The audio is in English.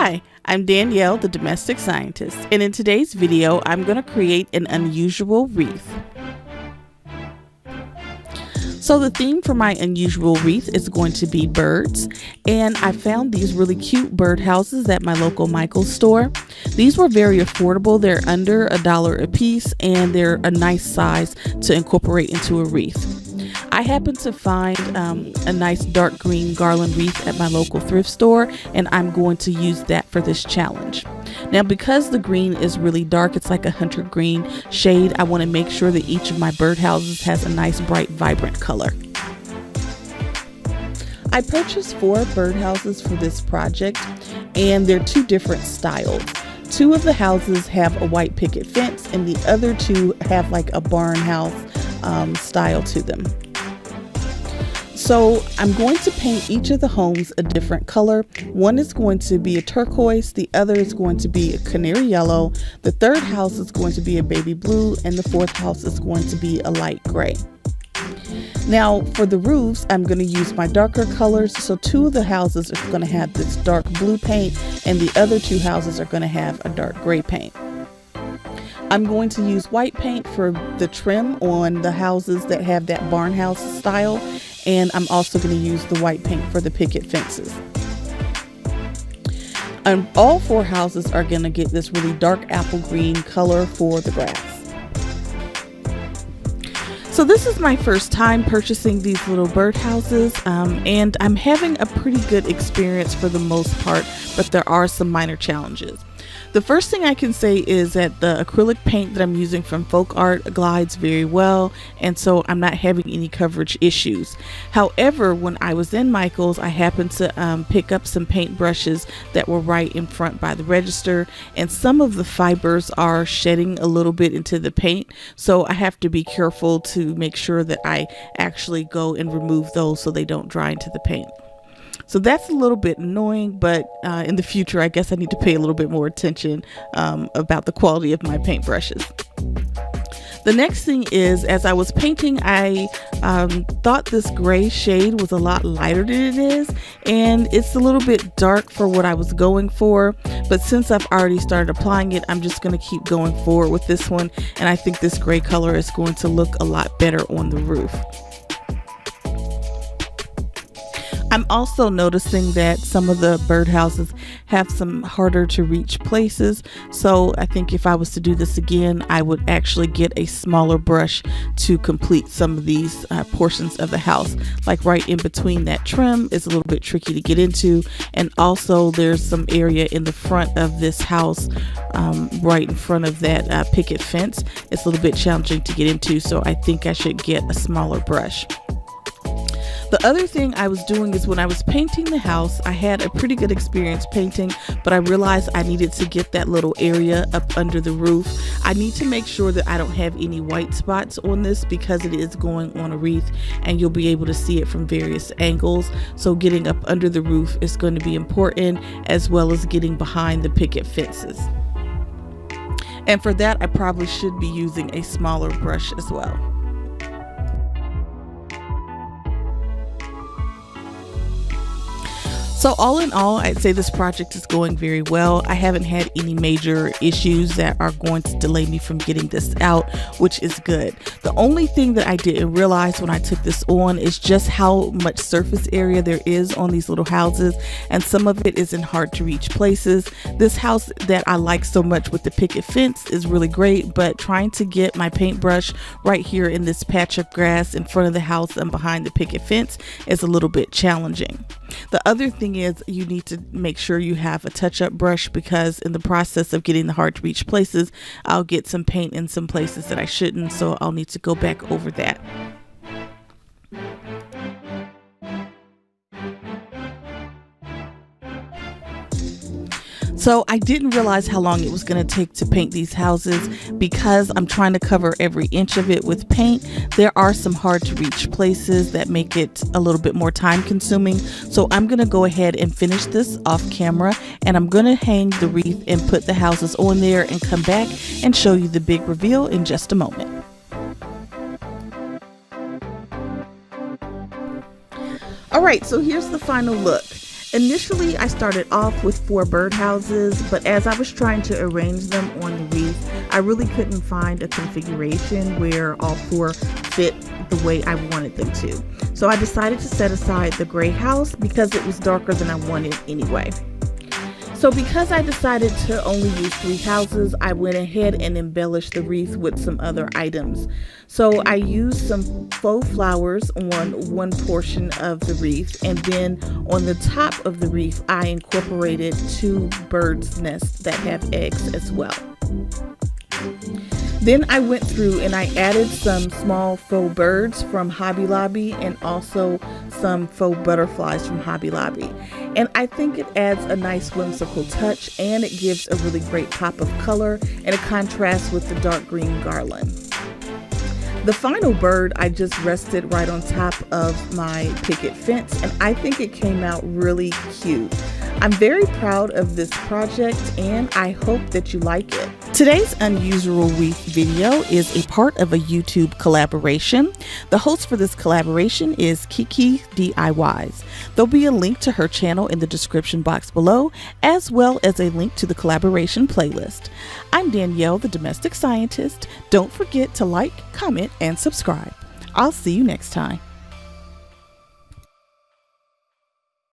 Hi, I'm Danielle, the domestic scientist, and in today's video, I'm going to create an unusual wreath. So the theme for my unusual wreath is going to be birds, and I found these really cute birdhouses at my local Michael's store. These were very affordable. They're under $1 a piece, and they're a nice size to incorporate into a wreath. I happened to find a nice dark green garland wreath at my local thrift store, and I'm going to use that for this challenge. Now, because the green is really dark, it's like a hunter green shade, I want to make sure that each of my birdhouses has a nice bright vibrant color. I purchased 4 birdhouses for this project, and they're 2 different styles. 2 of the houses have a white picket fence, and the other 2 have like a barn house style to them. So I'm going to paint each of the homes a different color. One is going to be a turquoise, the other is going to be a canary yellow, the third house is going to be a baby blue, and the 4th house is going to be a light gray. Now for the roofs, I'm going to use my darker colors. So 2 of the houses are going to have this dark blue paint, and the other 2 houses are going to have a dark gray paint. I'm going to use white paint for the trim on the houses that have that barn house style, and I'm also going to use the white paint for the picket fences. All 4 houses are going to get this really dark apple green color for the grass. So this is my first time purchasing these little birdhouses, and I'm having a pretty good experience for the most part, but there are some minor challenges. The first thing I can say is that the acrylic paint that I'm using from Folk Art glides very well, and so I'm not having any coverage issues. However, when I was in Michael's, I happened to pick up some paint brushes that were right in front by the register, and some of the fibers are shedding a little bit into the paint, so I have to be careful to make sure that I actually go and remove those so they don't dry into the paint. So that's a little bit annoying, but in the future, I guess I need to pay a little bit more attention about the quality of my paintbrushes. The next thing is, as I was painting, I thought this gray shade was a lot lighter than it is, and it's a little bit dark for what I was going for, but since I've already started applying it, I'm just going to keep going forward with this one, and I think this gray color is going to look a lot better on the roof. I'm also noticing that some of the birdhouses have some harder to reach places, so I think if I was to do this again, I would actually get a smaller brush to complete some of these portions of the house. Like right in between that trim is a little bit tricky to get into, and also there's some area in the front of this house, right in front of that picket fence. It's a little bit challenging to get into, so I think I should get a smaller brush. The other thing I was doing is when I was painting the house, I had a pretty good experience painting, but I realized I needed to get that little area up under the roof. I need to make sure that I don't have any white spots on this because it is going on a wreath, and you'll be able to see it from various angles. So getting up under the roof is going to be important, as well as getting behind the picket fences. And for that, I probably should be using a smaller brush as well. So all in all, I'd say this project is going very well. I haven't had any major issues that are going to delay me from getting this out, which is good. The only thing that I didn't realize when I took this on is just how much surface area there is on these little houses, and some of it is in hard to reach places. This house that I like so much with the picket fence is really great, but trying to get my paintbrush right here in this patch of grass in front of the house and behind the picket fence is a little bit challenging. The other thing is you need to make sure you have a touch-up brush, because in the process of getting the hard to reach places, I'll get some paint in some places that I shouldn't, so I'll need to go back over that. So I didn't realize how long it was going to take to paint these houses because I'm trying to cover every inch of it with paint. There are some hard to reach places that make it a little bit more time consuming. So I'm going to go ahead and finish this off camera, and I'm going to hang the wreath and put the houses on there and come back and show you the big reveal in just a moment. All right, so here's the final look. Initially, I started off with 4 birdhouses, but as I was trying to arrange them on the wreath, I really couldn't find a configuration where all 4 fit the way I wanted them to. So I decided to set aside the gray house because it was darker than I wanted anyway. So because I decided to only use 3 houses, I went ahead and embellished the wreath with some other items. So I used some faux flowers on one portion of the wreath, and then on the top of the wreath, I incorporated 2 birds' nests that have eggs as well. Then I went through and I added some small faux birds from Hobby Lobby and also some faux butterflies from Hobby Lobby. And I think it adds a nice whimsical touch, and it gives a really great pop of color, and it contrasts with the dark green garland. The final bird I just rested right on top of my picket fence, and I think it came out really cute. I'm very proud of this project, and I hope that you like it. Today's unusual wreath video is a part of a YouTube collaboration. The host for this collaboration is KiKi DIYs. There'll be a link to her channel in the description box below, as well as a link to the collaboration playlist. I'm Danielle, the domestic scientist. Don't forget to like, comment, and subscribe. I'll see you next time.